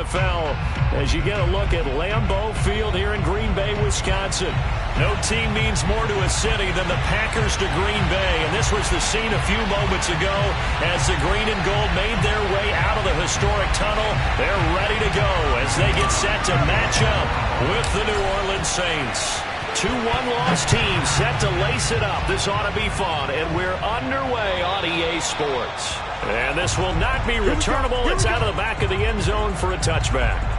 NFL as you get a look at Lambeau Field here in Green Bay, Wisconsin. No team means more to a city than the Packers to Green Bay, and this was the scene a few moments ago as the green and gold made their way out of the historic tunnel. They're ready to go as they get set to match up with the New Orleans Saints. Two one-loss teams set to lace it up. This ought to be fun, and we're underway on EA Sports. And this will not be returnable. It's out of the back of the end zone for a touchback.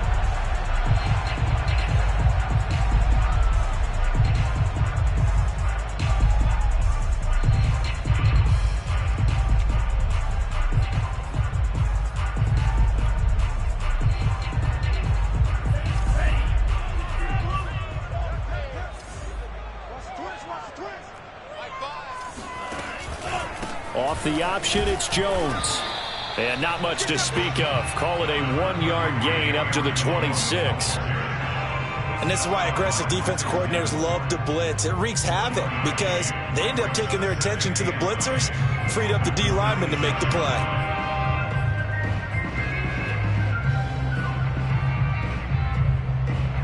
Off the option, it's Jones. And not much to speak of. Call it a 1-yard gain up to the 26. And this is why aggressive defense coordinators love to blitz. It wreaks havoc because they end up taking their attention to the blitzers, freed up the D lineman to make the play.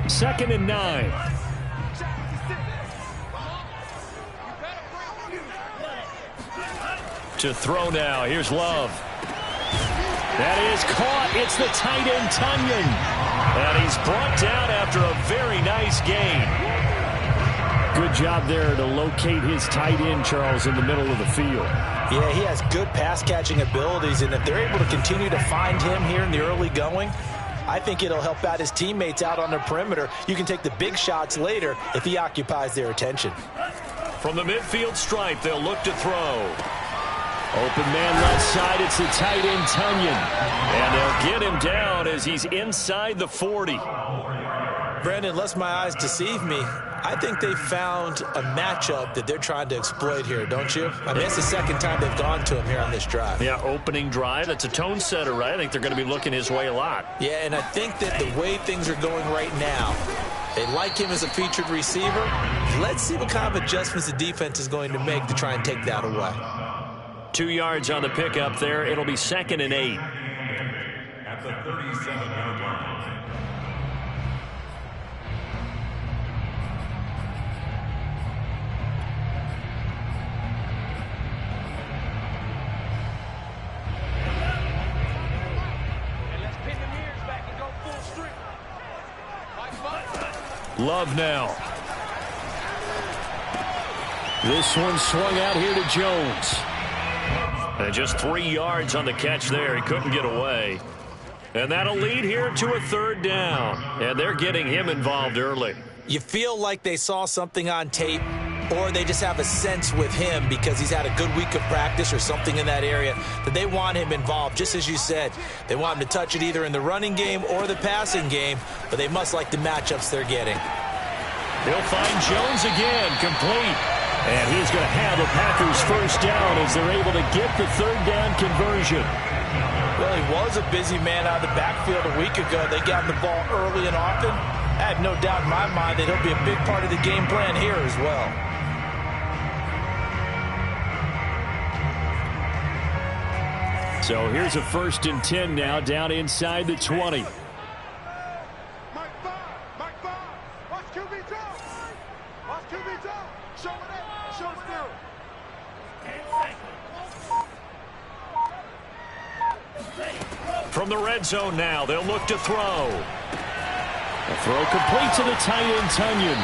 Second and 9. To throw now. Here's Love. That is caught. It's the tight end, Tonyan. And he's brought down after a very nice gain. Good job there to locate his tight end, Charles, in the middle of the field. Yeah, he has good pass-catching abilities, and if they're able to continue to find him here in the early going, I think it'll help out his teammates out on the perimeter. You can take the big shots later if he occupies their attention. From the midfield stripe, they'll look to throw. Open man left side, it's the tight end, Tonyan. And they'll get him down as he's inside the 40. Brandon, unless my eyes deceive me, I think they found a matchup that they're trying to exploit here, don't you? I mean, it's the second time they've gone to him here on this drive. Yeah, opening drive. That's a tone setter, right? I think they're going to be looking his way a lot. Yeah, and I think that the way things are going right now, they like him as a featured receiver. Let's see what kind of adjustments the defense is going to make to try and take that away. 2 yards on the pickup there. It'll be 2nd and 8. At the 37-yard line. And let's pin the mirrors back and go full streak. Love now. This one swung out here to Jones. And just 3 yards on the catch there. He couldn't get away. And that'll lead here to a 3rd down. And they're getting him involved early. You feel like they saw something on tape, or they just have a sense with him because he's had a good week of practice or something in that area that they want him involved. Just as you said, they want him to touch it either in the running game or the passing game, but they must like the matchups they're getting. He'll find Jones again, complete. And he's going to have the Packers 1st down as they're able to get the 3rd down conversion. Well, he was a busy man out of the backfield a week ago. They got him the ball early and often. I have no doubt in my mind that he'll be a big part of the game plan here as well. So here's a 1st and 10 now down inside the 20. From the red zone now, they'll look to throw. The throw complete to the tight end, Tonyan.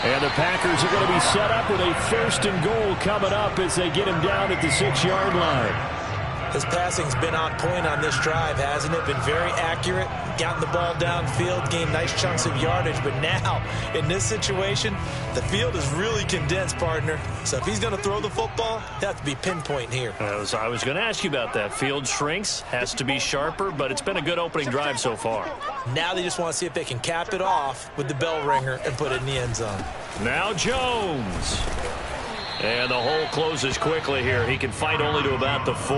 And the Packers are going to be set up with a 1st and goal coming up as they get him down at the 6-yard line. His passing's been on point on this drive, hasn't it? Been very accurate, gotten the ball downfield, gained nice chunks of yardage. But now, in this situation, the field is really condensed, partner. So if he's going to throw the football, he'll have to be pinpoint here. I was going to ask you about that. Field shrinks, has to be sharper, but it's been a good opening drive so far. Now they just want to see if they can cap it off with the bell ringer and put it in the end zone. Now Jones. And the hole closes quickly here. He can fight only to about the 4.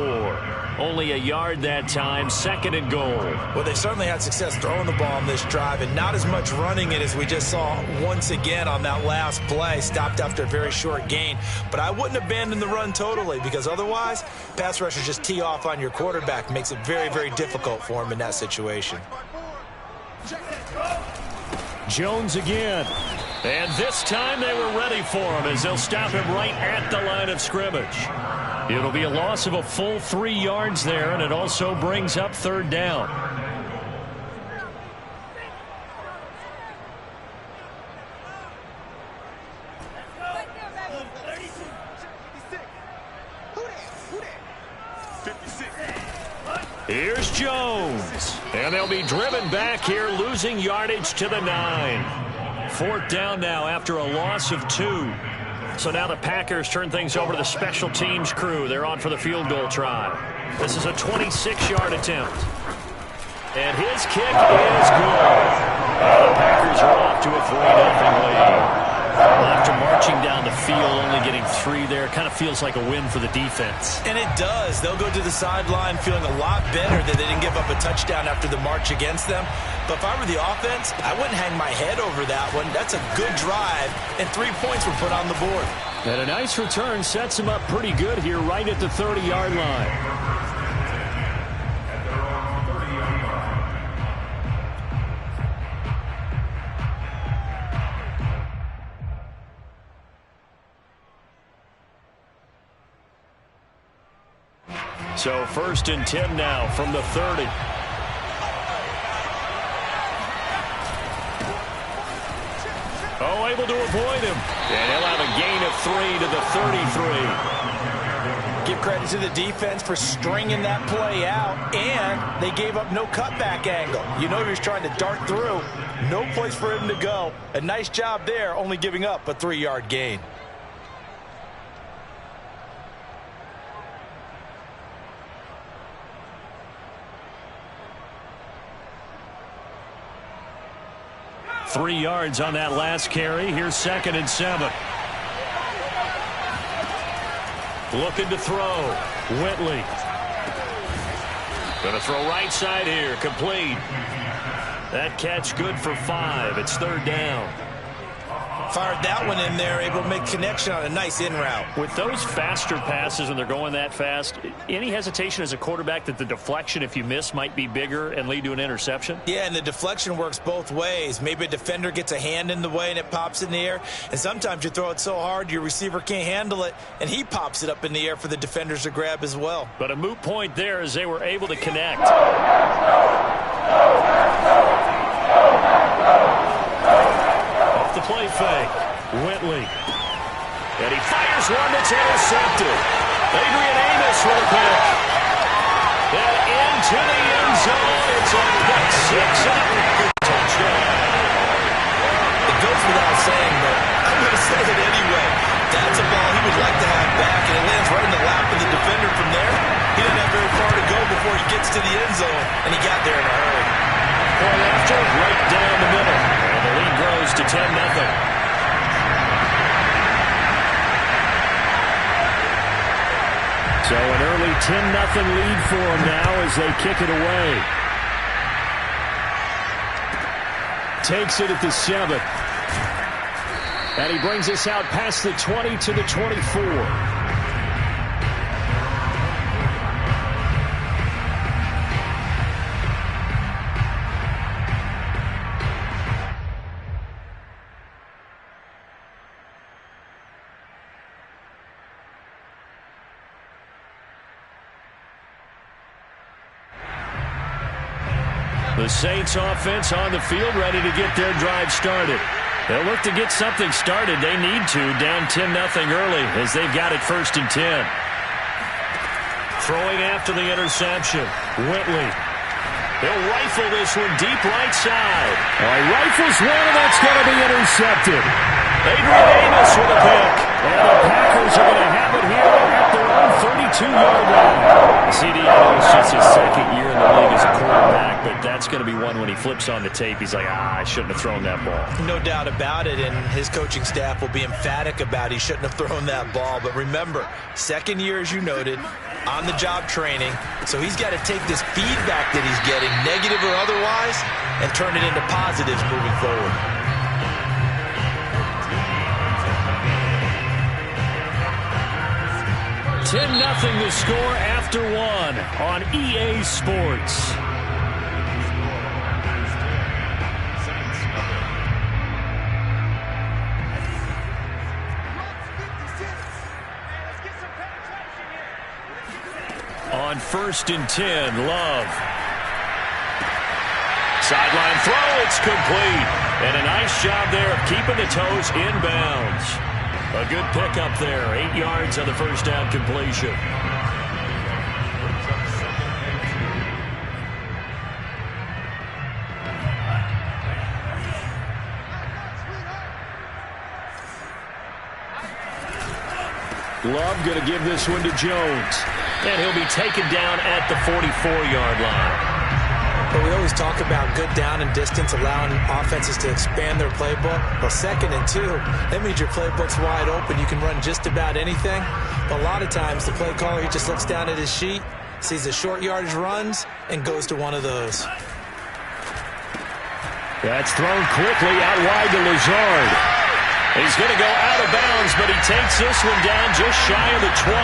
Only a yard that time. 2nd and goal. Well, they certainly had success throwing the ball on this drive, and not as much running it as we just saw once again on that last play. Stopped after a very short gain. But I wouldn't abandon the run totally, because otherwise, pass rushers just tee off on your quarterback. Makes it very, very difficult for him in that situation. Jones again. And this time they were ready for him as they'll stop him right at the line of scrimmage. It'll be a loss of a full 3 yards there, and it also brings up third down. Here's Jones. And they'll be driven back here, losing yardage to the 9. Fourth down now after a loss of 2. So now the Packers turn things over to the special teams crew. They're on for the field goal try. This is a 26-yard attempt. And his kick is good. The Packers are off to a 3-0 lead. After marching down the field, only getting 3 there, kind of feels like a win for the defense. And it does. They'll go to the sideline feeling a lot better that they didn't give up a touchdown after the march against them. But if I were the offense, I wouldn't hang my head over that one. That's a good drive, and 3 points were put on the board. And a nice return sets him up pretty good here right at the 30-yard line. So 1st and 10 now from the 30. Oh, able to avoid him. And he'll have a gain of 3 to the 33. Give credit to the defense for stringing that play out, and they gave up no cutback angle. You know he was trying to dart through. No place for him to go. A nice job there, only giving up a 3-yard gain. Three yards on that last carry. Here's 2nd and 7. Looking to throw. Whitley. Going to throw right side here. Complete. That catch good for 5. It's 3rd down. Fired that one in there, able to make connection on a nice in route. With those faster passes when they're going that fast, any hesitation as a quarterback that the deflection, if you miss, might be bigger and lead to an interception? Yeah, and the deflection works both ways. Maybe a defender gets a hand in the way and it pops in the air, and sometimes you throw it so hard your receiver can't handle it, and he pops it up in the air for the defenders to grab as well. But a moot point there as they were able to connect. Off the play fake. Whitley. And he fires one that's intercepted. Adrian Amos with a pick. And into the end zone. It's a pick 6 and a Packer touchdown. It goes without saying, but I'm going to say it anyway. That's a ball he would like to have back, and it lands right in the lap of the defender from there. He didn't have very far to go before he gets to the end zone, and he got there in a hurry. Point after, right down the middle. And the lead grows to 10-0. So an early 10-0 lead for them now as they kick it away. Takes it at the 7. And he brings us out past the 20 to the 24. The Saints offense on the field ready to get their drive started. They'll look to get something started. They need to, down 10-0 early as they've got it 1st and 10. Throwing after the interception. Whitley. He'll rifle this one deep right side. Rifles one, and that's going to be intercepted. Adrian Amos with a pick. And the Packers are going to have it here at their own 32-yard line. C.D. Owens just his 2nd year in the league as a quarterback, but that's going to be one when he flips on the tape. He's like, I shouldn't have thrown that ball. No doubt about it, and his coaching staff will be emphatic about he shouldn't have thrown that ball. But remember, 2nd year, as you noted, on-the-job training, so he's got to take this feedback that he's getting, negative or otherwise, and turn it into positives moving forward. 10-0 the score after 1 on EA Sports. 1st and 10. Love. Sideline throw, it's complete. And a nice job there of keeping the toes inbounds. A good pickup there. 8 yards on the first down completion. Love going to give this one to Jones. And he'll be taken down at the 44-yard line. But we always talk about good down and distance, allowing offenses to expand their playbook. Well, 2nd and 2, that means your playbook's wide open. You can run just about anything. But a lot of times, the play caller, he just looks down at his sheet, sees the short yardage runs, and goes to one of those. That's thrown quickly out wide to Lazard. He's going to go out of bounds, but he takes this one down just shy of the 20.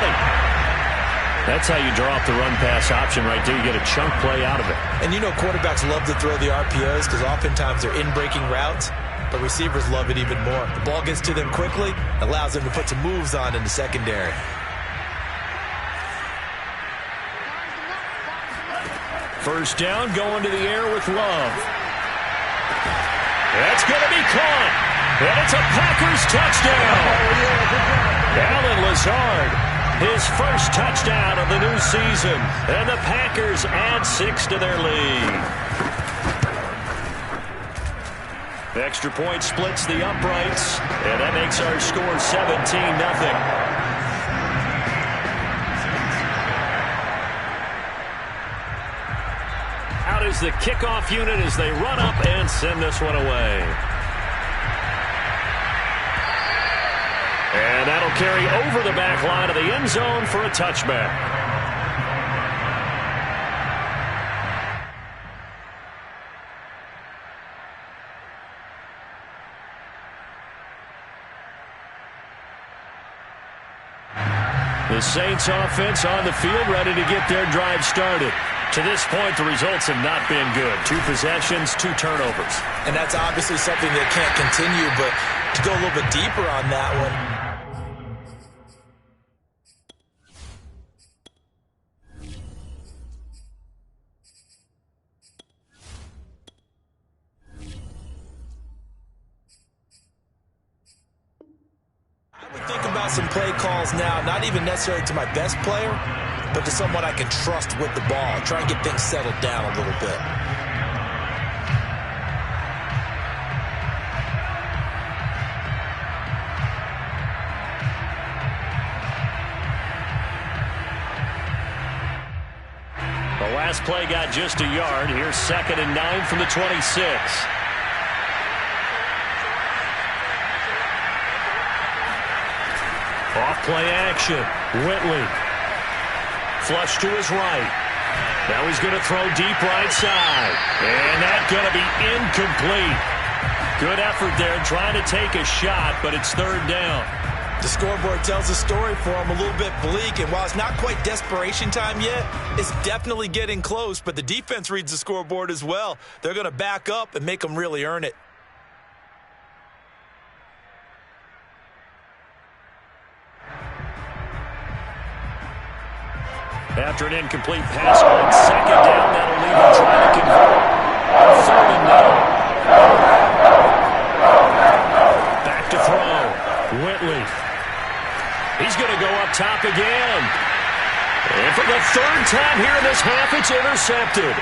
That's how you draw up the run-pass option right there. You get a chunk play out of it. And you know quarterbacks love to throw the RPOs because oftentimes they're in-breaking routes, but receivers love it even more. The ball gets to them quickly, allows them to put some moves on in the secondary. First down, going to the air with Love. That's going to be caught. And it's a Packers touchdown. Allen Lazard, his first touchdown of the new season. And the Packers add 6 to their lead. The extra point splits the uprights. And that makes our score 17-0. Out is the kickoff unit as they run up and send this one away. And that'll carry over the back line of the end zone for a touchback. The Saints offense on the field ready to get their drive started. To this point, the results have not been good. 2 possessions, 2 turnovers. And that's obviously something that can't continue, but to go a little bit deeper on that one, some play calls now, not even necessarily to my best player, but to someone I can trust with the ball. Try and get things settled down a little bit. The last play got just a yard. Here's 2nd and 9 from the 26. Off-play action. Whitley. Flush to his right. Now he's going to throw deep right side. And that's going to be incomplete. Good effort there trying to take a shot, but it's 3rd down. The scoreboard tells a story for him, a little bit bleak, and while it's not quite desperation time yet, it's definitely getting close, but the defense reads the scoreboard as well. They're going to back up and make them really earn it. After an incomplete pass on 2nd down, that'll leave him trying to convert. 3rd and 9. Back to throw. Whitley. He's going to go up top again. And for the 3rd time here in this half, it's intercepted.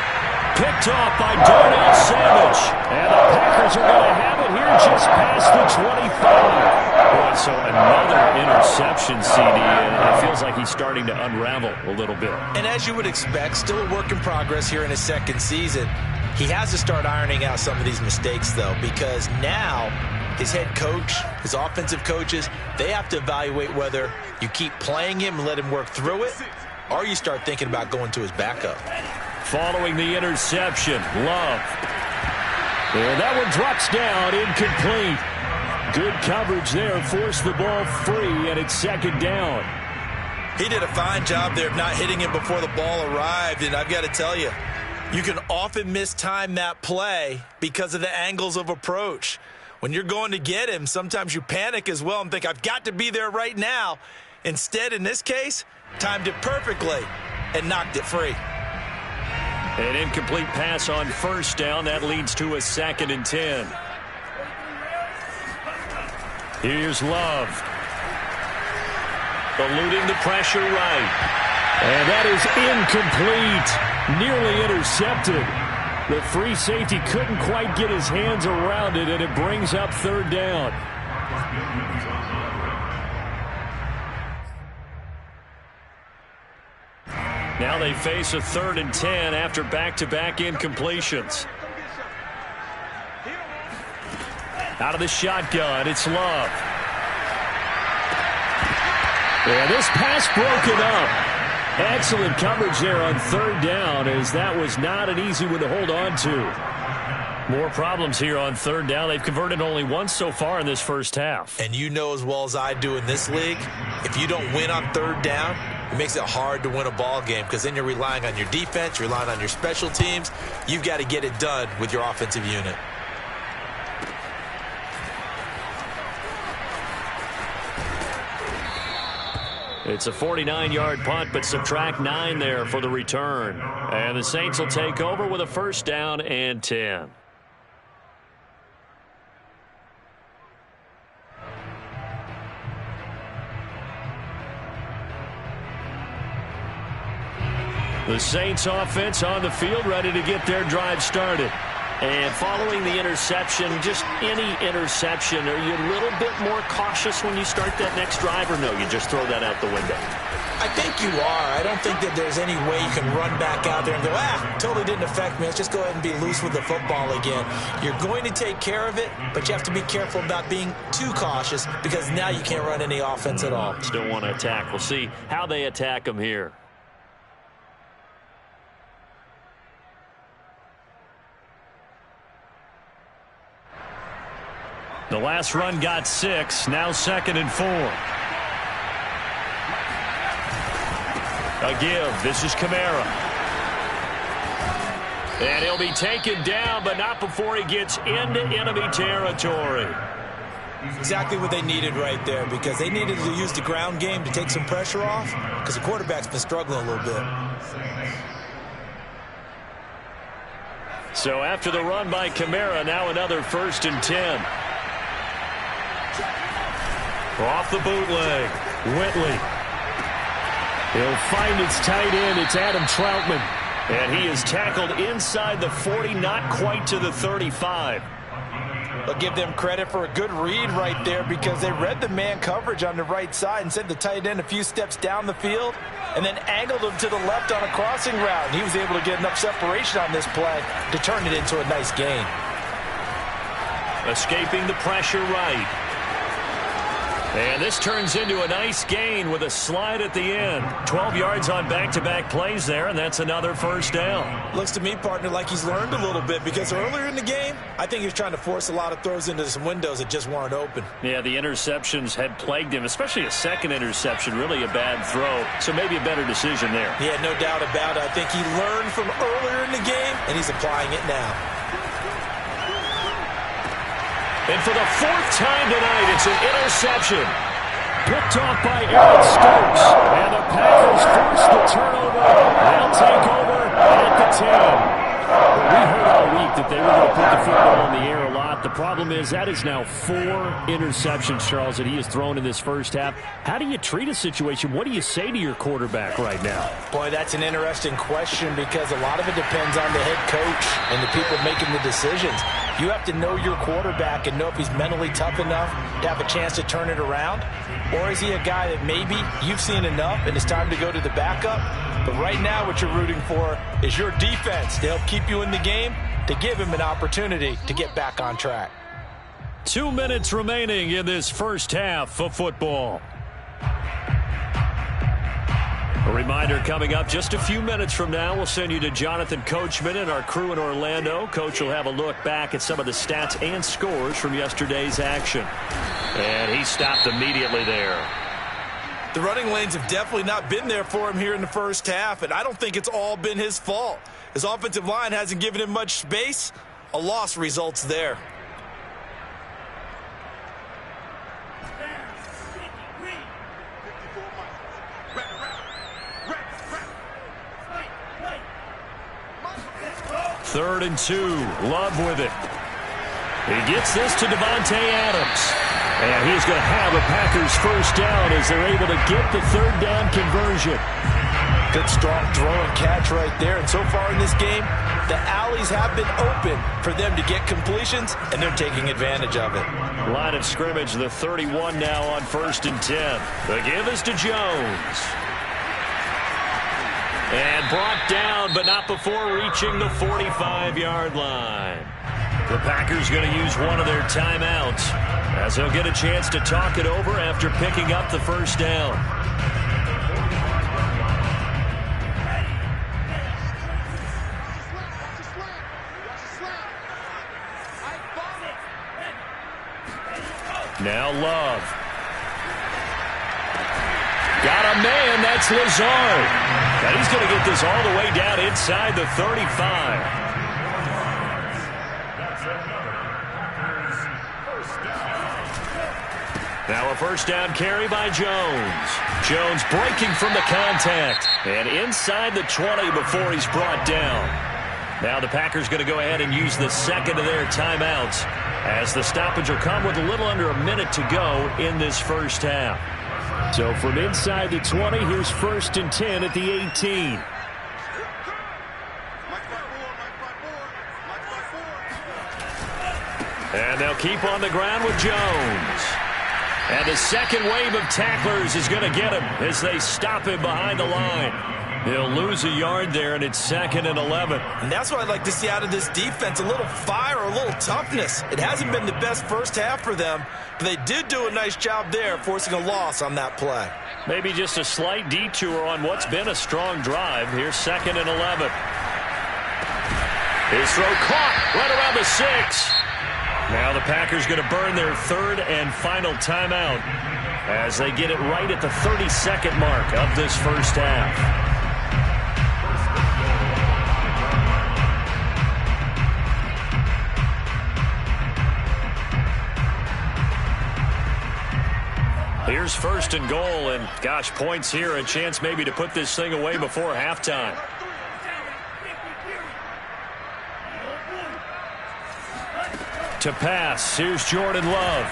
Picked off by Darnell Savage. And the Packers are going to have it here just past the 25. Boy, so another interception, CD, and it feels like he's starting to unravel a little bit. And as you would expect, still a work in progress here in his 2nd season. He has to start ironing out some of these mistakes, though, because now his head coach, his offensive coaches, they have to evaluate whether you keep playing him and let him work through it, or you start thinking about going to his backup. Following the interception, Love. And that one drops down, incomplete. Good coverage there, forced the ball free, and it's 2nd down. He did a fine job there of not hitting him before the ball arrived, and I've got to tell you, you can often mistime that play because of the angles of approach. When you're going to get him, sometimes you panic as well and think, I've got to be there right now. Instead, in this case, timed it perfectly. and knocked it free. An incomplete pass on first down. That leads to a 2nd and 10. Here's Love. Eluding the pressure right. And that is incomplete. Nearly intercepted. The free safety couldn't quite get his hands around it, and it brings up 3rd down. Now they face a 3rd and 10 after back-to-back incompletions. Out of the shotgun, it's Love. And this pass broken up. Excellent coverage there on 3rd down, as that was not an easy one to hold on to. More problems here on 3rd down. They've converted only once so far in this first half. And you know as well as I do in this league, if you don't win on 3rd down, it makes it hard to win a ball game because then you're relying on your defense, you're relying on your special teams. You've got to get it done with your offensive unit. It's a 49-yard punt, but subtract 9 there for the return. And the Saints will take over with a 1st down and 10. The Saints offense on the field, ready to get their drive started. And following the interception, just any interception, are you a little bit more cautious when you start that next drive, or no, you just throw that out the window? I think you are. I don't think that there's any way you can run back out there and go, totally didn't affect me. Let's just go ahead and be loose with the football again. You're going to take care of it, but you have to be careful about being too cautious because now you can't run any offense at all. Still want to attack. We'll see how they attack them here. The last run got 6. Now 2nd and 4. A give. This is Kamara. And he'll be taken down, but not before he gets into enemy territory. Exactly what they needed right there, because they needed to use the ground game to take some pressure off, because the quarterback's been struggling a little bit. So after the run by Kamara, now another 1st and 10. Off the bootleg, Whitley. He'll find its tight end. It's Adam Troutman. And he is tackled inside the 40, not quite to the 35. I'll give them credit for a good read right there because they read the man coverage on the right side and sent the tight end a few steps down the field and then angled him to the left on a crossing route. And he was able to get enough separation on this play to turn it into a nice gain. Escaping the pressure right. And this turns into a nice gain with a slide at the end. 12 yards on back-to-back plays there, and that's another 1st down. Looks to me, partner, like he's learned a little bit because earlier in the game, I think he was trying to force a lot of throws into some windows that just weren't open. Yeah, the interceptions had plagued him, especially a 2nd interception, really a bad throw. So maybe a better decision there. Yeah, no doubt about it. I think he learned from earlier in the game, and he's applying it now. And for the 4th time tonight, it's an interception. Picked off by Eric Stokes. And the Packers force the turnover. They'll take over at the 10. We heard all week that they were going to put the football in the air a lot. The problem is that is now 4 interceptions, Charles, that he has thrown in this first half. How do you treat a situation? What do you say to your quarterback right now? Boy, that's an interesting question because a lot of it depends on the head coach and the people making the decisions. You have to know your quarterback and know if he's mentally tough enough to have a chance to turn it around. Or is he a guy that maybe you've seen enough and it's time to go to the backup? But right now what you're rooting for is your defense to help keep you in the game, to give him an opportunity to get back on track. 2 minutes remaining in this first half of football. A reminder coming up just a few minutes from now, we'll send you to Jonathan Coachman and our crew in Orlando. Coach will have a look back at some of the stats and scores from yesterday's action. And he stopped immediately there. The running lanes have definitely not been there for him here in the first half, and I don't think it's all been his fault. His offensive line hasn't given him much space. A loss results there. 3rd and 2. Love with it. He gets this to Davante Adams. And he's going to have a Packers first down as they're able to get the 3rd down conversion. Good strong throw and catch right there. And so far in this game, the alleys have been open for them to get completions, and they're taking advantage of it. Line of scrimmage, the 31 now on 1st and 10. The give is to Jones. And brought down, but not before reaching the 45-yard line. The Packers going to use one of their timeouts as they'll get a chance to talk it over after picking up the first down. Now Love. Got a man, that's Lazard. And he's going to get this all the way down inside the 35. Now a first down carry by Jones. Jones breaking from the contact. And inside the 20 before he's brought down. Now the Packers going to go ahead and use the second of their timeouts, as the stoppage will come with a little under a minute to go in this first half. So from inside the 20, here's 1st and 10 at the 18. And they'll keep on the ground with Jones. And the second wave of tacklers is going to get him as they stop him behind the line. He'll lose a yard there, and it's 2nd and 11. And that's what I'd like to see out of this defense, a little fire, a little toughness. It hasn't been the best first half for them, but they did do a nice job there, forcing a loss on that play. Maybe just a slight detour on what's been a strong drive. Here's 2nd and 11. His throw caught right around the 6. Now the Packers going to burn their 3rd and final timeout as they get it right at the 32nd mark of this first half. Here's 1st and goal, and gosh, points here, a chance maybe to put this thing away before halftime. To pass, here's Jordan Love.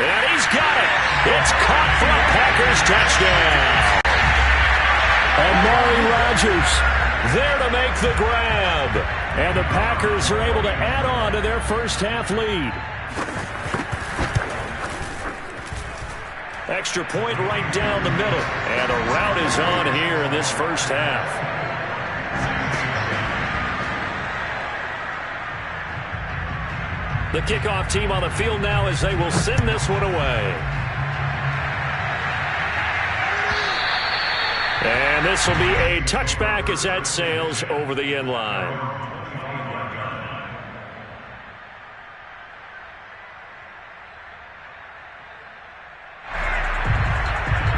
And he's got it. It's caught for a Packers touchdown. Amari Rodgers there to make the grab. And the Packers are able to add on to their first half lead. Extra point right down the middle. And a rout is on here in this first half. The kickoff team on the field now as they will send this one away. And this will be a touchback as that sails over the end line.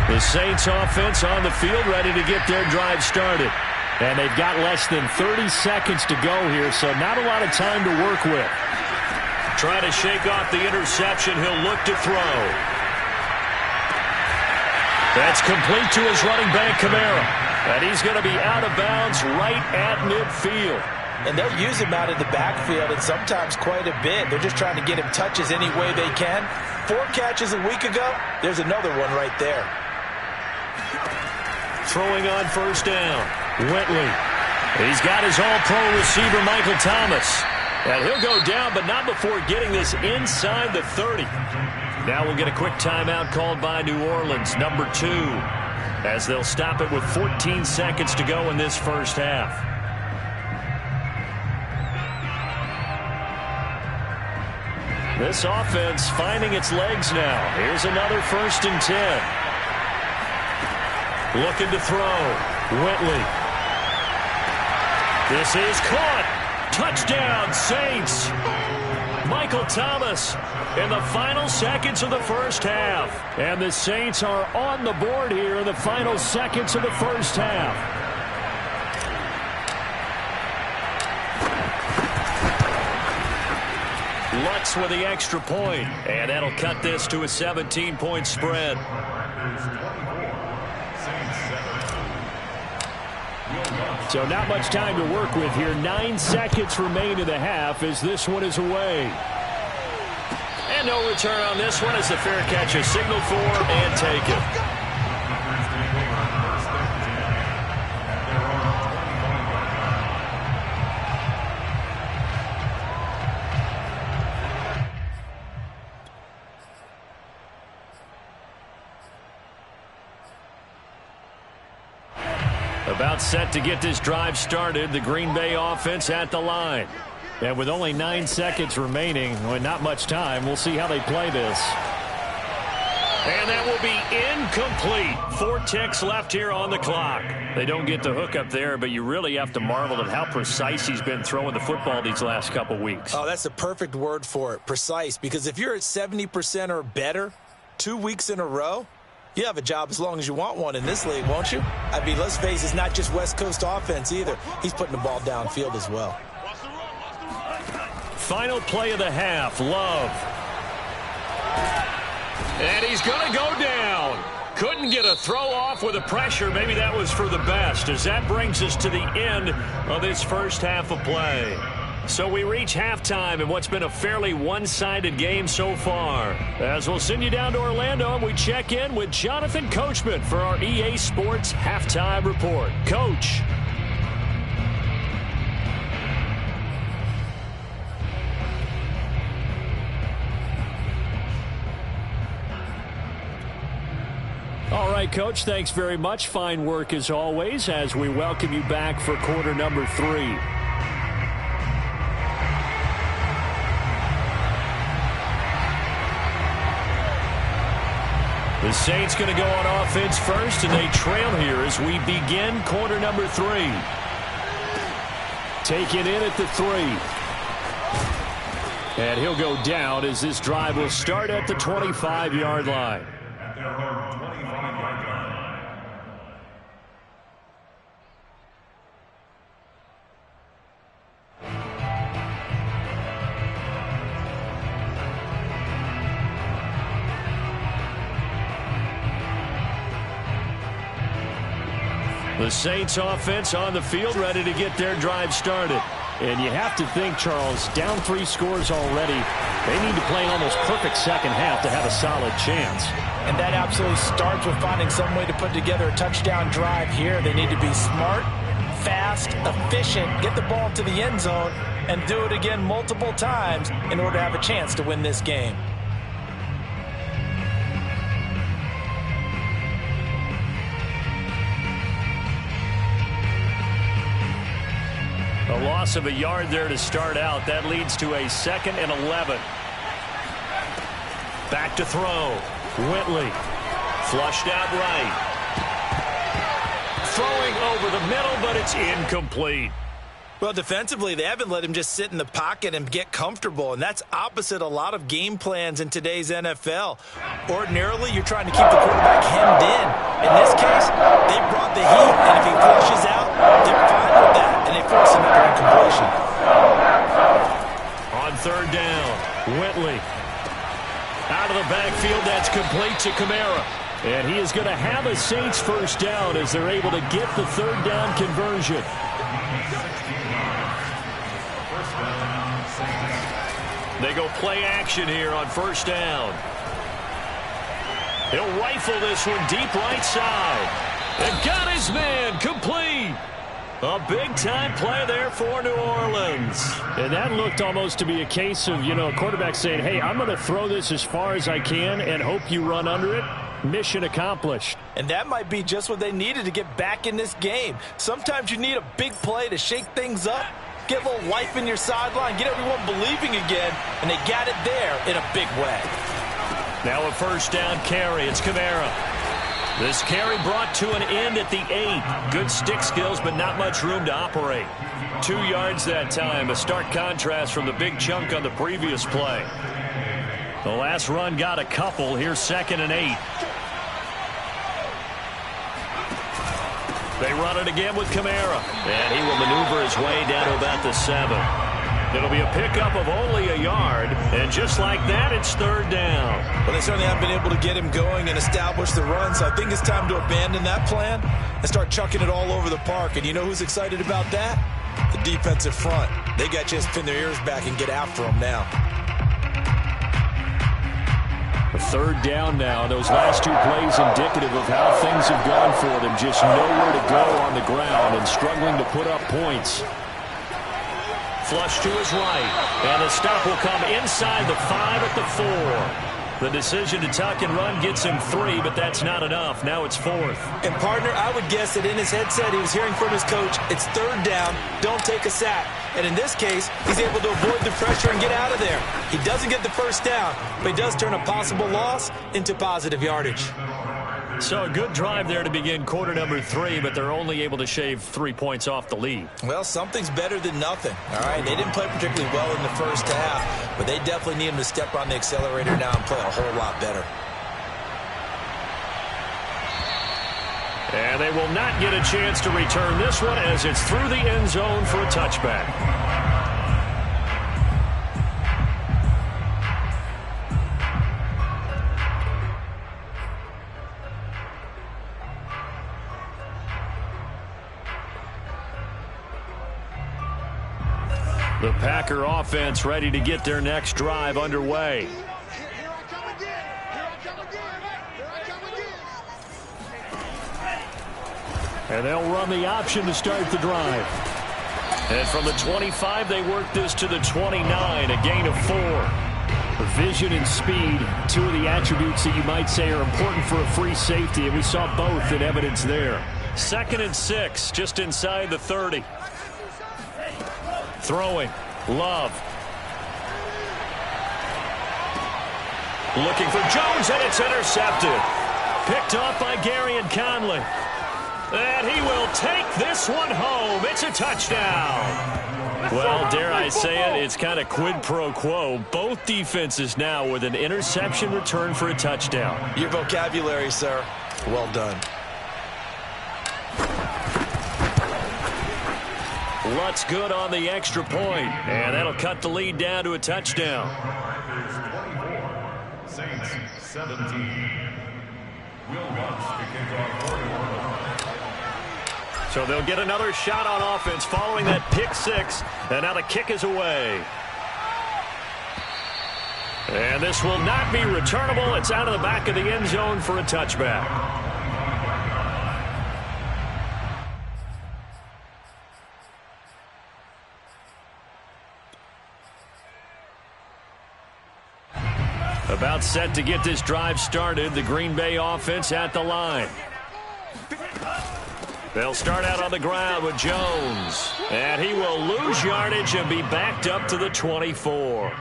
The Saints offense on the field ready to get their drive started. And they've got less than 30 seconds to go here, so not a lot of time to work with. Trying to shake off the interception. He'll look to throw. That's complete to his running back, Kamara. And he's going to be out of bounds right at midfield. And they'll use him out of the backfield, and sometimes quite a bit. They're just trying to get him touches any way they can. 4 catches a week ago. There's another one right there. Throwing on first down. Whitley. He's got his all-pro receiver, Michael Thomas. And he'll go down, but not before getting this inside the 30. Now we'll get a quick timeout called by New Orleans, number 2, as they'll stop it with 14 seconds to go in this first half. This offense finding its legs now. Here's another 1st and 10. Looking to throw. Whitley. This is caught. Touchdown, Saints. Michael Thomas in the final seconds of the first half. And the Saints are on the board here in the final seconds of the first half. Lutz with the extra point. And that'll cut this to a 17-point spread. So not much time to work with here. 9 seconds remain in the half as this one is away. And no return on this one as the fair catch is signaled for and taken. About set to get this drive started. The Green Bay offense at the line. And with only 9 seconds remaining, well, not much time, we'll see how they play this. And that will be incomplete. 4 ticks left here on the clock. They don't get the hook up there, but you really have to marvel at how precise he's been throwing the football these last couple weeks. Oh, that's the perfect word for it, precise. Because if you're at 70% or better 2 weeks in a row, you have a job as long as you want one in this league, won't you? I mean, let's face it, it's not just West Coast offense either. He's putting the ball downfield as well. Final play of the half, Love. And he's going to go down. Couldn't get a throw off with the pressure. Maybe that was for the best, as that brings us to the end of this first half of play. So we reach halftime in what's been a fairly one-sided game so far. As we'll send you down to Orlando, and we check in with Jonathan Coachman for our EA Sports Halftime Report. Coach. All right, Coach, thanks very much. Fine work as always as we welcome you back for quarter number 3. The Saints going to go on offense first, and they trail here as we begin quarter number 3. Taken in at the 3. And he'll go down as this drive will start at the 25-yard line. At their own 25-yard line. The Saints offense on the field, ready to get their drive started. And you have to think, Charles, down 3 scores already. They need to play an almost perfect second half to have a solid chance. And that absolutely starts with finding some way to put together a touchdown drive here. They need to be smart, fast, efficient, get the ball to the end zone, and do it again multiple times in order to have a chance to win this game. A loss of a yard there to start out. That leads to a 2nd and 11. Back to throw. Whitley. Flushed out right. Throwing over the middle, but it's incomplete. Well, defensively, they haven't let him just sit in the pocket and get comfortable, and that's opposite a lot of game plans in today's NFL. Ordinarily, you're trying to keep the quarterback hemmed in. In this case, they brought the heat, and if he flushes out, they're fine with that, and they force another incompletion. On 3rd down, Whitley. Out of the backfield, that's complete to Kamara. And he is going to have a Saints first down as they're able to get the 3rd down conversion. They go play action here on 1st down. He'll rifle this one deep right side. And got his man complete. A big-time play there for New Orleans. And that looked almost to be a case of, a quarterback saying, hey, I'm going to throw this as far as I can and hope you run under it. Mission accomplished. And that might be just what they needed to get back in this game. Sometimes you need a big play to shake things up, get a little life in your sideline, get everyone believing again, and they got it there in a big way. Now a 1st down carry. It's Kamara. This carry brought to an end at the 8. Good stick skills, but not much room to operate. 2 yards that time, a stark contrast from the big chunk on the previous play. The last run got a couple. Here's 2nd and 8. They run it again with Kamara. And he will maneuver his way down to about the 7. It'll be a pickup of only a yard. And just like that, it's third down. Well, they certainly haven't been able to get him going and establish the run, so I think it's time to abandon that plan and start chucking it all over the park. And you know who's excited about that? The defensive front. They got a chance to pin their ears back and get after him now. Third down now. Those last two plays indicative of how things have gone for them. Just nowhere to go on the ground and struggling to put up points. Flush to his right. And the stop will come inside the 5 at the 4. The decision to tuck and run gets him 3, but that's not enough. Now it's 4th. And, partner, I would guess that in his headset he was hearing from his coach, it's third down, don't take a sack. And in this case, he's able to avoid the pressure and get out of there. He doesn't get the first down, but he does turn a possible loss into positive yardage. So a good drive there to begin quarter number 3, but they're only able to shave 3 points off the lead. Well, something's better than nothing. All right, they didn't play particularly well in the first half, but they definitely need him to step on the accelerator now and play a whole lot better. And they will not get a chance to return this one as it's through the end zone for a touchback. The Packer offense ready to get their next drive underway. And they'll run the option to start the drive. And from the 25, they work this to the 29, a gain of 4. Vision and speed, two of the attributes that you might say are important for a free safety, and we saw both in evidence there. 2nd and 6, just inside the 30. Throwing, Love. Looking for Jones, and it's intercepted. Picked off by Garyon Conley. And he will take this one home. It's a touchdown. Well, dare I say it, it's kind of quid pro quo. Both defenses now with an interception return for a touchdown. Your vocabulary, sir. Well done. Lutz good on the extra point, and that'll cut the lead down to a touchdown. Saints 17. Will Lutz to kick off 41. So they'll get another shot on offense following that pick 6, and now the kick is away. And this will not be returnable. It's out of the back of the end zone for a touchback. About set to get this drive started. The Green Bay offense at the line. They'll start out on the ground with Jones. And he will lose yardage and be backed up to the 24.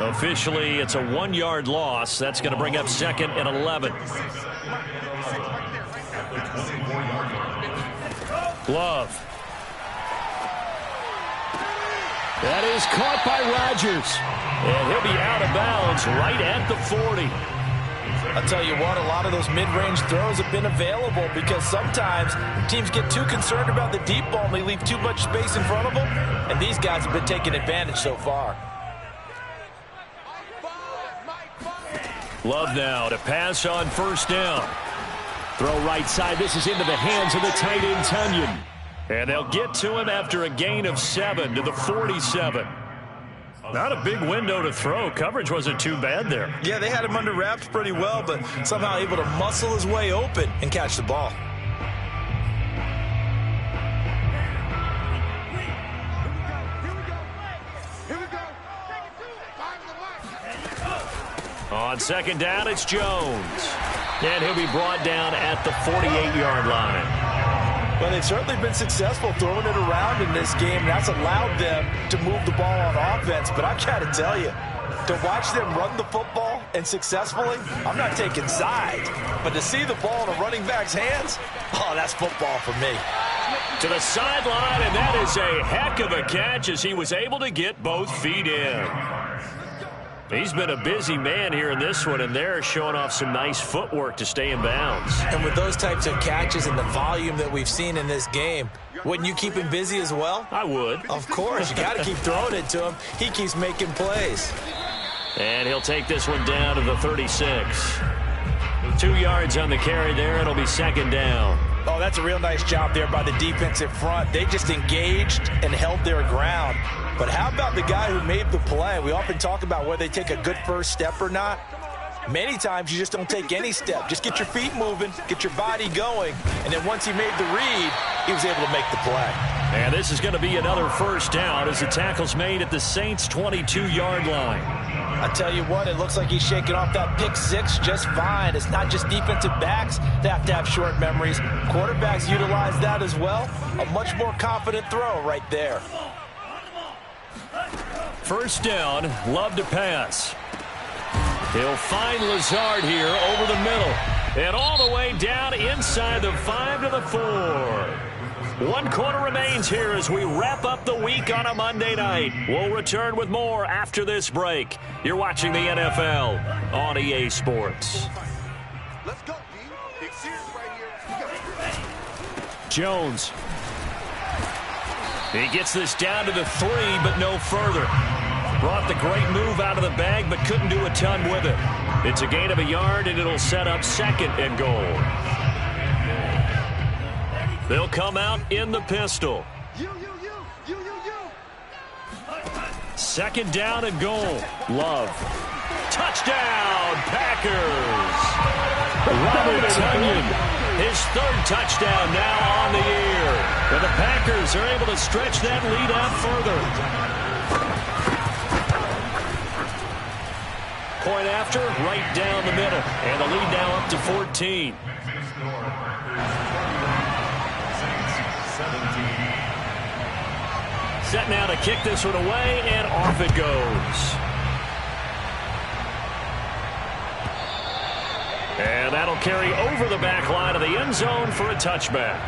Officially, it's a 1-yard loss. That's going to bring up 2nd and 11. Love. That is caught by Rodgers. And he'll be out of bounds right at the 40. I'll tell you what, a lot of those mid-range throws have been available because sometimes teams get too concerned about the deep ball and they leave too much space in front of them. And these guys have been taking advantage so far. Love now to pass on first down. Throw right side. This is into the hands of the tight end, Tunyon. And they'll get to him after a gain of 7 to the 47. Not a big window to throw. Coverage wasn't too bad there. Yeah, they had him under wraps pretty well, but somehow able to muscle his way open and catch the ball. On second down, it's Jones. And he'll be brought down at the 48-yard line. Well, they've certainly been successful throwing it around in this game. That's allowed them to move the ball on offense. But I've got to tell you, to watch them run the football and successfully, I'm not taking sides. But to see the ball in a running back's hands, oh, that's football for me. To the sideline, and that is a heck of a catch as he was able to get both feet in. He's been a busy man here in this one, and they're showing off some nice footwork to stay in bounds. And with those types of catches and the volume that we've seen in this game, wouldn't you keep him busy as well? I would. Of course. You got to keep throwing it to him. He keeps making plays. And he'll take this one down to the 36. 2 yards on the carry there. It'll be second down. Oh, that's a real nice job there by the defensive front. They just engaged and held their ground. But how about the guy who made the play? We often talk about whether they take a good first step or not. Many times you just don't take any step. Just get your feet moving, get your body going, and then once he made the read, he was able to make the play. And this is going to be another first down as the tackle's made at the Saints' 22-yard line. I tell you what, it looks like he's shaking off that pick six just fine. It's not just defensive backs that have to have short memories. Quarterbacks utilize that as well. A much more confident throw right there. First down, Love to pass. He'll find Lazard here over the middle. And all the way down inside the 5 to the 4. 1 quarter remains here as we wrap up the week on a Monday night. We'll return with more after this break. You're watching the NFL on EA Sports. Let's go, D. It's serious right here. Jones. He gets this down to the 3, but no further. Brought the great move out of the bag, but couldn't do a ton with it. It's a gain of a yard, and it'll set up second and goal. They'll come out in the pistol. You. Second down and goal. Love. Touchdown, Packers. Robert Tonyan, his 3rd touchdown now on the year. And the Packers are able to stretch that lead out further. Point after, right down the middle. And the lead now up to 14. Set now to kick this one away, and off it goes. And that'll carry over the back line of the end zone for a touchback.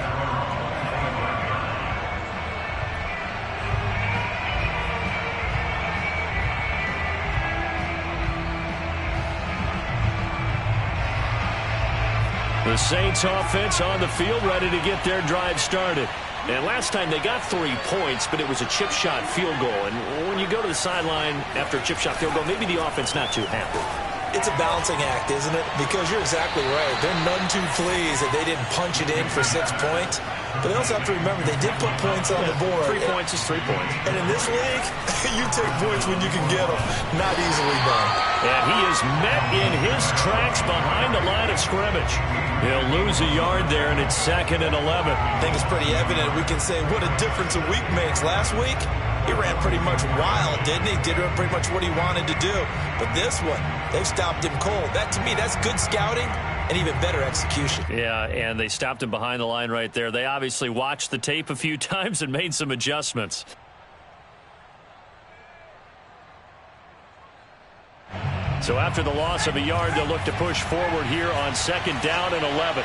The Saints offense on the field, ready to get their drive started. And last time they got 3 points, but it was a chip shot field goal. And when you go to the sideline after a chip shot field goal, maybe the offense not too happy. It's a balancing act, isn't it? Because you're exactly right. They're none too pleased that they didn't punch it in for 6 points. But they also have to remember they did put points on the board. 3 points is 3 points. And in this league, you take points when you can get them. Not easily done. And he is met in his tracks behind the line of scrimmage. He'll lose a yard there, and it's 2nd and 11. I think it's pretty evident. We can say what a difference a week makes. Last week, he ran pretty much wild, didn't he? Did pretty much what he wanted to do. But this one, they've stopped him cold. That, to me, that's good scouting and even better execution. Yeah, and they stopped him behind the line right there. They obviously watched the tape a few times and made some adjustments. So after the loss of a yard, they'll look to push forward here on 2nd down and 11.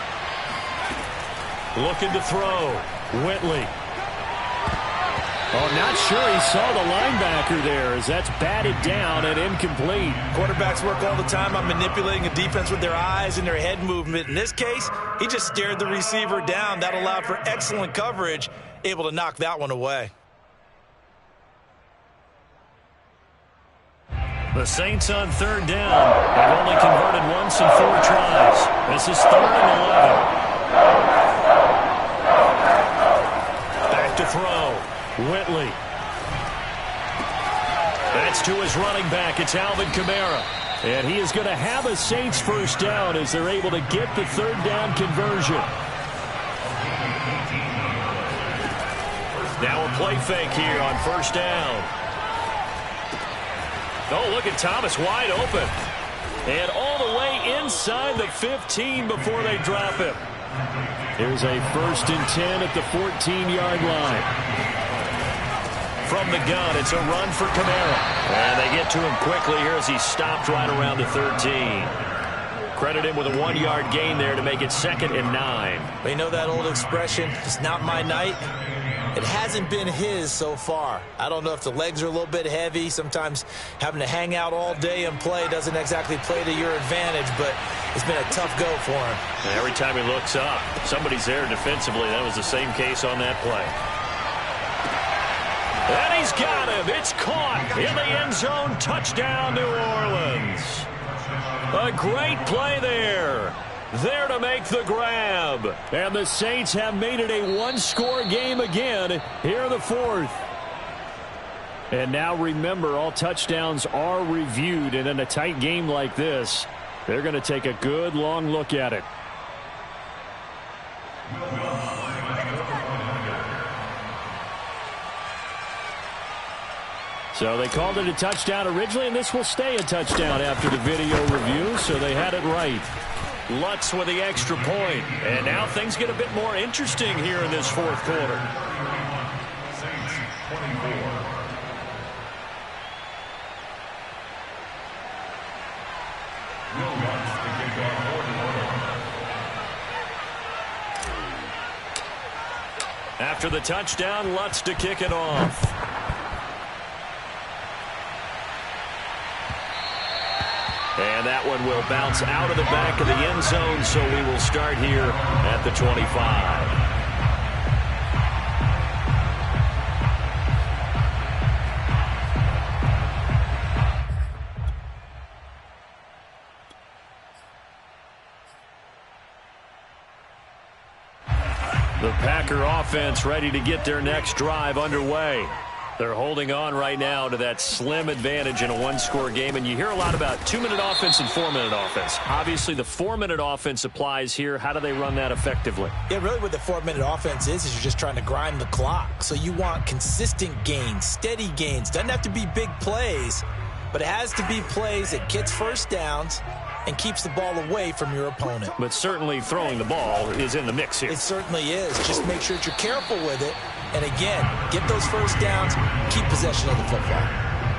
Looking to throw. Whitley. Oh, not sure he saw the linebacker there as that's batted down and incomplete. Quarterbacks work all the time on manipulating a defense with their eyes and their head movement. In this case, he just stared the receiver down. That allowed for excellent coverage, able to knock that one away. The Saints on 3rd down. They've only converted once in 4 tries. This is 3rd and 11. Back to throw. Whitley. That's to his running back. It's Alvin Kamara. And he is going to have a Saints first down as they're able to get the 3rd down conversion. Now a play fake here on 1st down. Oh, look at Thomas wide open. And all the way inside the 15 before they drop him. Here's a 1st and 10 at the 14-yard line. From the gun, it's a run for Kamara. And they get to him quickly here as he stopped right around the 13. Credit him with a 1-yard gain there to make it 2nd and 9. You know that old expression, it's not my night? It hasn't been his so far. I don't know if the legs are a little bit heavy. Sometimes having to hang out all day and play doesn't exactly play to your advantage, but it's been a tough go for him. And every time he looks up, somebody's there defensively. That was the same case on that play. And he's got him. It's caught in the end zone. Touchdown, New Orleans. A great play there. There to make the grab. And the Saints have made it a one-score game again here in the fourth. And now remember, all touchdowns are reviewed. And in a tight game like this, they're going to take a good long look at it. So they called it a touchdown originally, and this will stay a touchdown after the video review, so they had it right. Lutz with the extra point. And now things get a bit more interesting here in this fourth quarter. Saints 24. Will Lutz to kick off for After the touchdown, Lutz to kick it off. And that one will bounce out of the back of the end zone, so we will start here at the 25. The Packer offense ready to get their next drive underway. They're holding on right now to that slim advantage in a one-score game. And you hear a lot about 2-minute offense and 4-minute offense. Obviously, the 4-minute offense applies here. How do they run that effectively? Yeah, really what the 4-minute offense is you're just trying to grind the clock. So you want consistent gains, steady gains. Doesn't have to be big plays, but it has to be plays that gets first downs and keeps the ball away from your opponent. But certainly throwing the ball is in the mix here. It certainly is. Just make sure that you're careful with it. And again, get those first downs, keep possession of the football.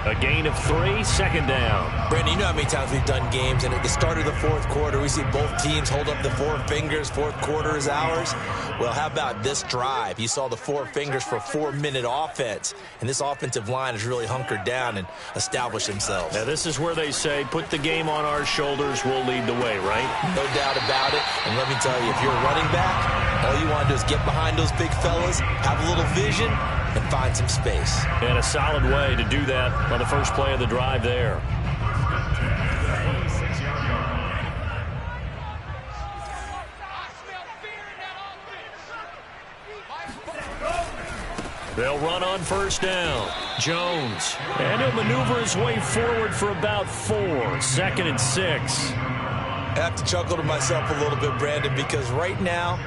A gain of 3, second down. Brandon, you know how many times we've done games, and at the start of the fourth quarter, we see both teams hold up the 4 fingers, fourth quarter is ours. Well, how about this drive? You saw the 4 fingers for a 4-minute offense, and this offensive line has really hunkered down and established themselves. Now, this is where they say, put the game on our shoulders, we'll lead the way, right? No doubt about it, and let me tell you, if you're a running back, all you want to do is get behind those big fellas, have a little vision, and find some space. And a solid way to do that on the first play of the drive there. They'll run on first down. Jones. And he'll maneuver his way forward for about 4. Second and 6. I have to chuckle to myself a little bit, Brandon, because right now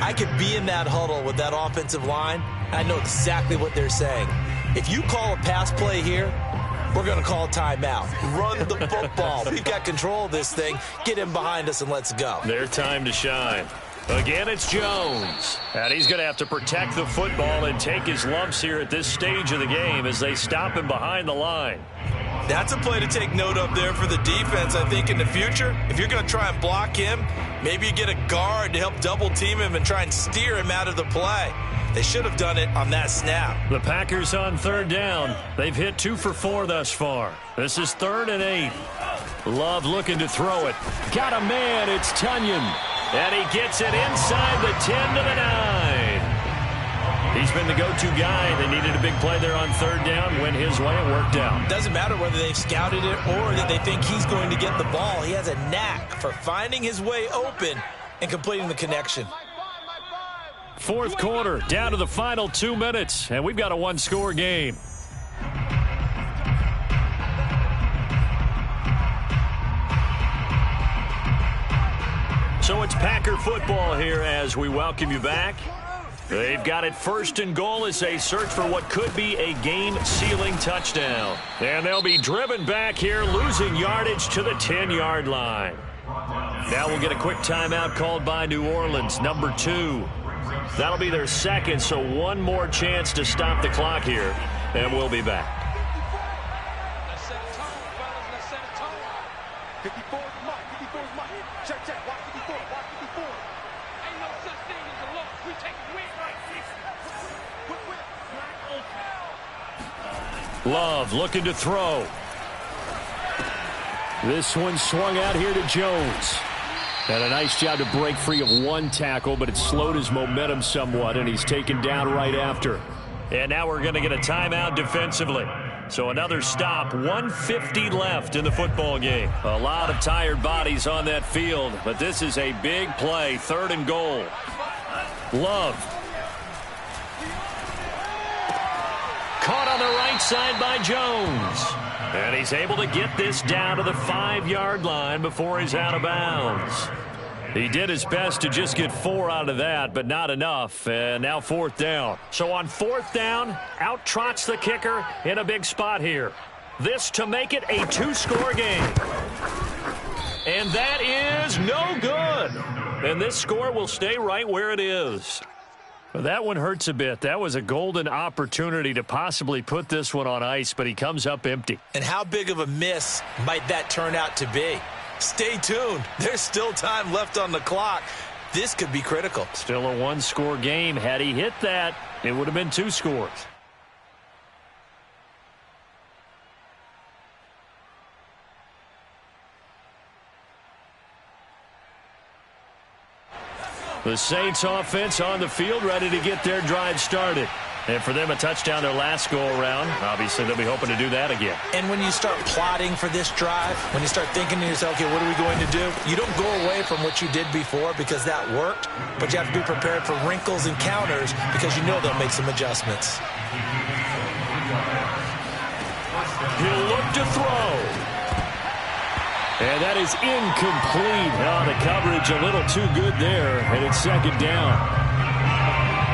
I could be in that huddle with that offensive line. I know exactly what they're saying. If you call a pass play here, we're going to call timeout. Run the football. We've got control of this thing. Get him behind us and let's go. Their time to shine. Again, it's Jones. And he's going to have to protect the football and take his lumps here at this stage of the game as they stop him behind the line. That's a play to take note of there for the defense, I think, in the future. If you're going to try and block him, maybe you get a guard to help double-team him and try and steer him out of the play. They should have done it on that snap. The Packers on third down. They've hit 2 for 4 thus far. This is 3rd and 8. Love looking to throw it. Got a man. It's Tunyon. And he gets it inside the 10 to the 9. He's been the go-to guy. They needed a big play there on third down. Went his way. It worked out. Doesn't matter whether they've scouted it or that they think he's going to get the ball. He has a knack for finding his way open and completing the connection. Fourth quarter, down to the final 2 minutes, and we've got a one-score game. So it's Packer football here as we welcome you back. They've got it 1st and goal as they search for what could be a game-sealing touchdown. And they'll be driven back here, losing yardage to the 10-yard line. Now we'll get a quick timeout called by New Orleans, number 2. That'll be their second, so one more chance to stop the clock here, and we'll be back. Let's set a tone, fellas. Let's set a tone. 54 is Mike. 54 is Mike. Check, check. Watch 54. Watch 54. Ain't no such thing as a loss. We take a win right here. Love looking to throw. This one swung out here to Jones. And a nice job to break free of one tackle, but it slowed his momentum somewhat, and he's taken down right after. And now we're going to get a timeout defensively. So another stop, 1:50 left in the football game. A lot of tired bodies on that field, but this is a big play, 3rd and goal. Love. Caught on the right side by Jones. And he's able to get this down to the 5-yard line before he's out of bounds. He did his best to just get 4 out of that, but not enough. And now 4th down. So on 4th down, out trots the kicker in a big spot here. This to make it a 2-score game. And that is no good. And this score will stay right where it is. That one hurts a bit. That was a golden opportunity to possibly put this one on ice, but he comes up empty. And how big of a miss might that turn out to be? Stay tuned. There's still time left on the clock. This could be critical. Still a 1-score game. Had he hit that, it would have been 2 scores. The Saints offense on the field, ready to get their drive started. And for them, a touchdown their last go-around. Obviously, they'll be hoping to do that again. And when you start plotting for this drive, when you start thinking to yourself, okay, what are we going to do? You don't go away from what you did before because that worked, but you have to be prepared for wrinkles and counters because you know they'll make some adjustments. He'll look to throw. And that is incomplete. Oh, the coverage a little too good there, and it's 2nd down.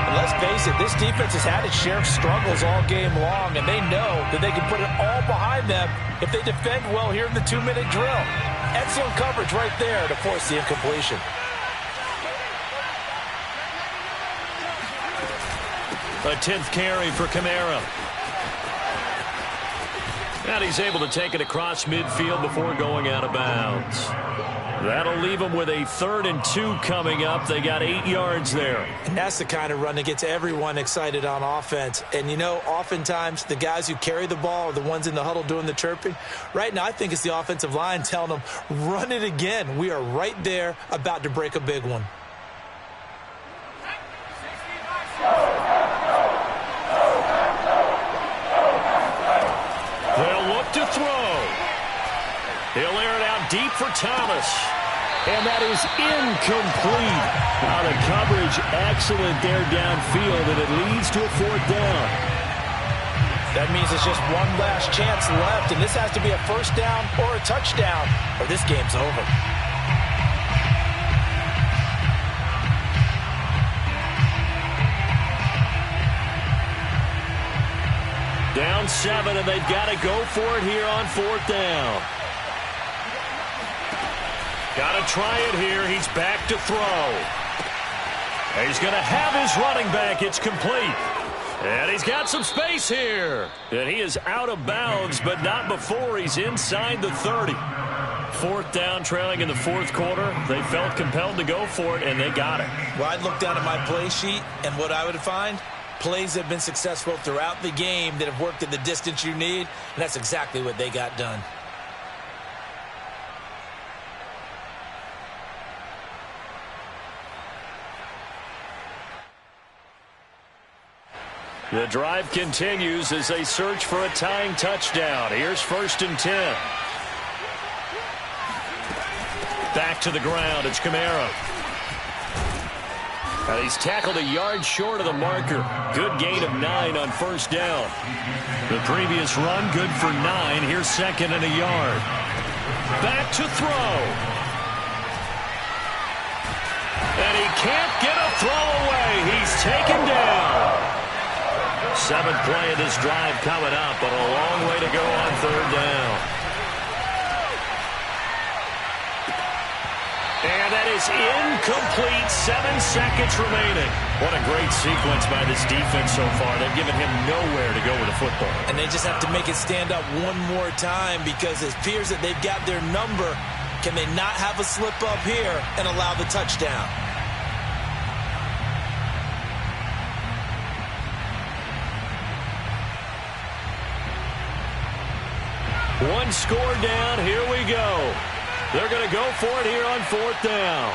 And let's face it, this defense has had its share of struggles all game long, and they know that they can put it all behind them if they defend well here in the 2-minute drill. Excellent coverage right there to force the incompletion. A 10th carry for Kamara. And he's able to take it across midfield before going out of bounds. That'll leave them with a 3rd and 2 coming up. They got 8 yards there. And that's the kind of run that gets everyone excited on offense. And, you know, oftentimes the guys who carry the ball are the ones in the huddle doing the chirping. Right now, I think it's the offensive line telling them, run it again. We are right there about to break a big one. They'll look to throw. He'll air it out deep for Thomas. And that is incomplete. Now the coverage excellent there downfield, and it leads to a 4th down. That means it's just one last chance left, and this has to be a 1st down or a touchdown, or this game's over. Down 7, and they've got to go for it here on 4th down. Got to try it here. He's back to throw. He's going to have his running back. It's complete. And he's got some space here. And he is out of bounds, but not before he's inside the 30. 4th down, trailing in the 4th quarter. They felt compelled to go for it, and they got it. Well, I'd look down at my play sheet, and what I would find, plays that have been successful throughout the game that have worked at the distance you need, and that's exactly what they got done. The drive continues as they search for a tying touchdown. Here's 1st and 10. Back to the ground. It's Kamara. And he's tackled a yard short of the marker. Good gain of 9 on 1st down. The previous run, good for 9. Here's 2nd and a yard. Back to throw. And he can't get a throw away. He's taken down. 7th play of this drive coming up, but a long way to go on 3rd down. And that is incomplete. 7 seconds remaining. What a great sequence by this defense so far. They've given him nowhere to go with the football. And they just have to make it stand up one more time because it appears that they've got their number. Can they not have a slip up here and allow the touchdown? One score down. Here we go. They're going to go for it here on 4th down.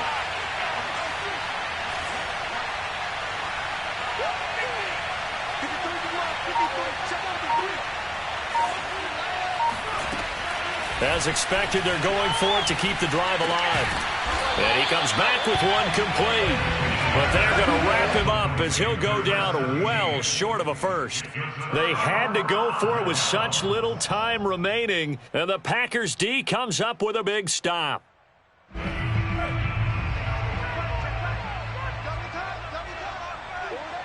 As expected, they're going for it to keep the drive alive. And he comes back with one complete. But they're going to wrap him up as he'll go down well short of a first. They had to go for it with such little time remaining. And the Packers D comes up with a big stop.